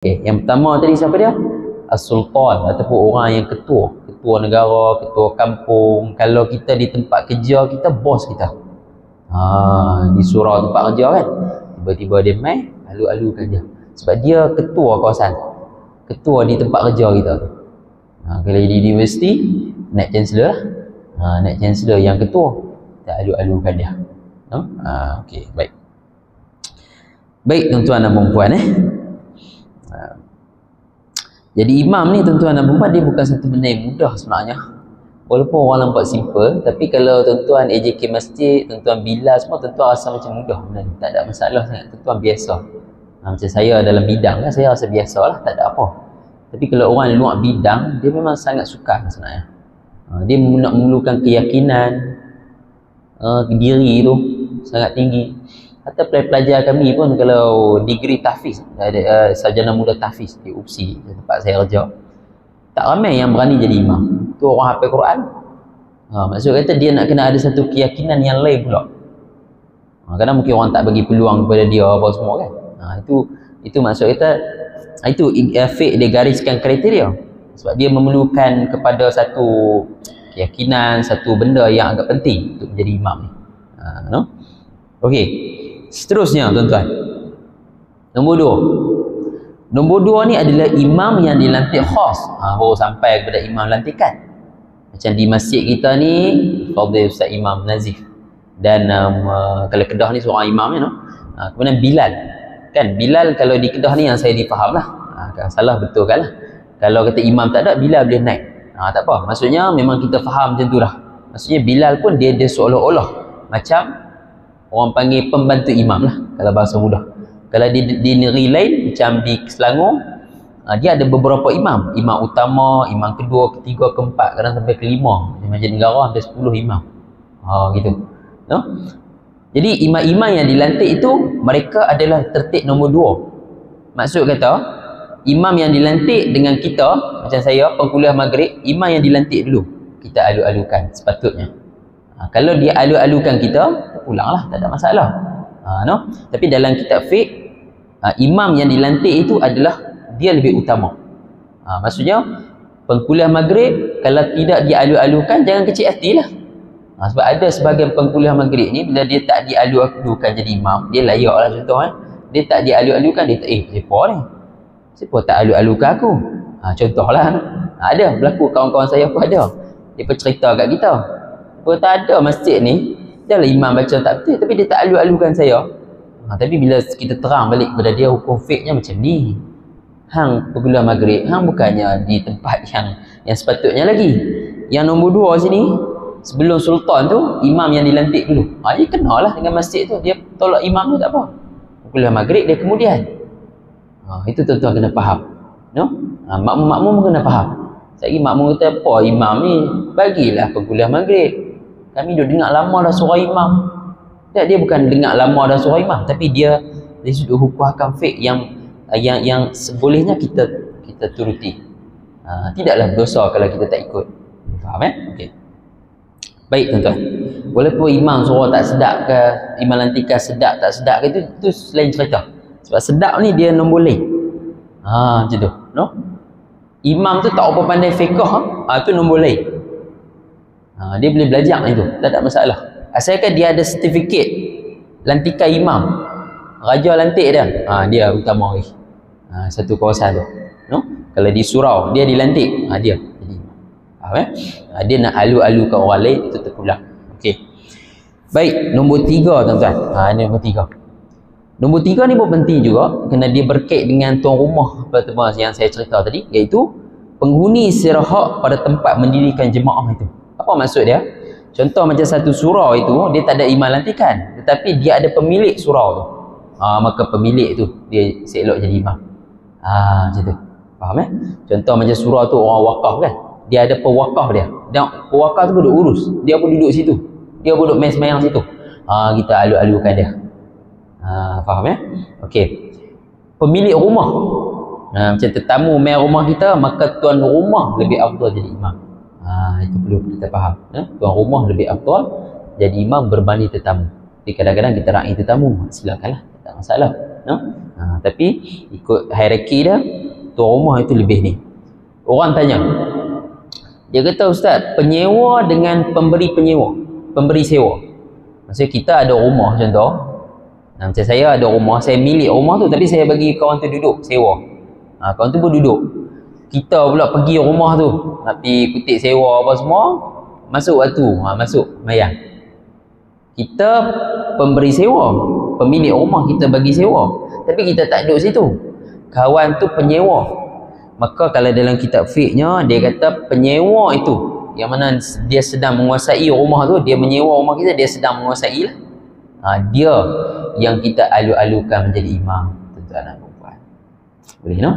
Yang pertama tadi siapa dia? As-Sultan ataupun orang yang ketua negara, ketua kampung. Kalau kita di tempat kerja kita, bos kita. Di surau tempat kerja kan, tiba-tiba dia main alu-alukan dia sebab dia ketua kawasan, ketua di tempat kerja kita tu. Kalau di universiti, naik chancellor lah. Naik chancellor yang ketua, kita alu-alukan dia. Okey, baik. Baik tuan-tuan dan puan-puan jadi imam ni tuan-tuan dan puan-puan, dia bukan satu benda yang mudah sebenarnya. Walaupun orang nampak simple, tapi kalau tuan-tuan AJK masjid, tuan-tuan bila semua, tuan-tuan rasa macam mudah benda ni. Tak ada masalah sangat, tuan-tuan biasa. Macam saya dalam bidang kan, saya rasa biasa lah, tak ada apa. Tapi kalau orang luar bidang, dia memang sangat sukar sebenarnya. Dia nak memerlukan keyakinan diri tu sangat tinggi. Hatta pelajar kami pun kalau degree tahfiz, sarjana muda tahfiz di UPSI, tempat saya kerja, tak ramai yang berani jadi imam. Tu orang hafal Quran. Maksud kata dia nak kena ada satu keyakinan yang lain pula. Kadang mungkin orang tak bagi peluang kepada dia apa semua kan. Itu maksud kata itu fake dia gariskan kriteria sebab dia memerlukan kepada satu keyakinan, satu benda yang agak penting untuk menjadi imam ni. Okey. Seterusnya tuan-tuan, nombor dua ni adalah imam yang dilantik khas. Baru sampai kepada imam lantikan. Macam di masjid kita ni, Fadil Ustaz Imam Nazif, dan kalau Kedah ni seorang imam ni, kemudian Bilal kan. Bilal kalau di Kedah ni yang saya difaham lah, kalau salah betul kan lah. Kalau kata imam tak ada, Bilal boleh naik. Tak apa, maksudnya memang kita faham macam tu lah. Maksudnya Bilal pun dia seolah-olah macam orang panggil pembantu imam lah kalau bahasa mudah. Kalau di negeri lain macam di Selangor, dia ada beberapa imam, imam utama, imam kedua, ketiga, keempat, kadang sampai kelima. Di Masjid Negara hampir 10 imam. Gitu. Jadi imam-imam yang dilantik itu, mereka adalah tertib nombor 2. Maksud kata, imam yang dilantik dengan kita, macam saya pengkuliah maghrib, imam yang dilantik dulu kita alu-alukan sepatutnya. Kalau dia alu-alukan kita, pulanglah, tak ada masalah. Tapi dalam kitab fiqh, imam yang dilantik itu adalah dia lebih utama. Maksudnya pengkuliah maghrib kalau tidak dialu-alukan, jangan kecil hatilah. Sebab ada sebahagian pengkuliah maghrib ni, bila dia tak dialu-alukan jadi imam, dia layak lah contoh dia tak dialu-alukan, dia tak, siapa ni? Siapa tak alu-alukan aku? Contohlah, ada berlaku, kawan-kawan saya pun ada. Dia pun cerita kat kita, tak ada masjid ni, dia lah imam baca tak betul, tapi dia tak alu-alukan saya. Tapi bila kita terang balik kepada dia hukum fiqhnya macam ni, hang pengkuliah maghrib, hang bukannya di tempat yang sepatutnya lagi. Yang nombor 2 sini, sebelum sultan tu, imam yang dilantik dulu. Dia kenalah dengan masjid tu, dia tolak imam tu tak apa. Pengkuliah maghrib dia kemudian. Itu tuan-tuan kena faham. Makmum-makmum kena faham. Sekali makmum kata, apa imam ni, bagilah pengkuliah maghrib. Kami dah dengar lama dah surah imam. Tak, dia bukan dengar lama dah surah imam, tapi dia dari sudut hukum hakam fiqh yang sebolehnya kita turuti. Tidaklah berdosa kalau kita tak ikut. Faham Okey. Baik tuan-tuan. Walaupun imam surah tak sedap ke, imam lantikan sedap tak sedap ke, itu selain cerita. Sebab sedap ni dia nombor lain. Macam tu, Imam tu tak apa pandai fiqh, tu nombor lain. Dia boleh belajar itu, tak ada masalah. Asalkan dia ada sertifikat lantikan imam, raja lantik dia, dia utama lagi. Satu kawasan tu. Kalau di surau dia dilantik, dia jadi imam. Faham dia nak alu-alukan orang lain, itu terpulang. Okey. Baik, nombor 3 tuan-tuan. Ini nombor 3. Nombor 3 ni pun penting juga, kerana dia berkait dengan tuan rumah yang saya cerita tadi, iaitu penghuni istirahat pada tempat mendirikan jemaah itu. Apa maksud dia? Contoh macam satu surau itu, dia tak ada imam lantikan, tetapi dia ada pemilik surau tu. Maka pemilik tu dia selok jadi imam. Macam tu. Faham Contoh macam surau tu orang wakaf kan, dia ada pewakaf dia. Dan pewakaf tu duduk urus, dia pun duduk situ. Dia pun duduk main semayang situ. Kita alu-alukan dia. Faham Okey. Pemilik rumah, macam tetamu main rumah kita, maka tuan rumah lebih afdal jadi imam. Itu perlu kita faham. Tuan rumah lebih afdal jadi imam berbanding tetamu. Tapi kadang-kadang kita raih tetamu, silakanlah, tak masalah. Tapi ikut hierarki dia, tuan rumah itu lebih ni. Orang tanya, dia kata, ustaz, penyewa dengan pemberi penyewa, pemberi sewa. Maksudnya kita ada rumah contoh, macam saya ada rumah, saya milik rumah tu tapi saya bagi kawan tu duduk sewa. Kawan tu pun duduk. Kita pula pergi rumah tu, nak pergi kutip sewa apa semua, masuk waktu, masuk mayang. Kita pemberi sewa, pemilik rumah kita bagi sewa, tapi kita tak duduk situ. Kawan tu penyewa. Maka kalau dalam kitab fiqhnya, dia kata penyewa itu, yang mana dia sedang menguasai rumah tu, dia menyewa rumah kita, dia sedang menguasai lah. Dia yang kita alu-alukan menjadi imam, tuan-tuan dan puan. Boleh, no?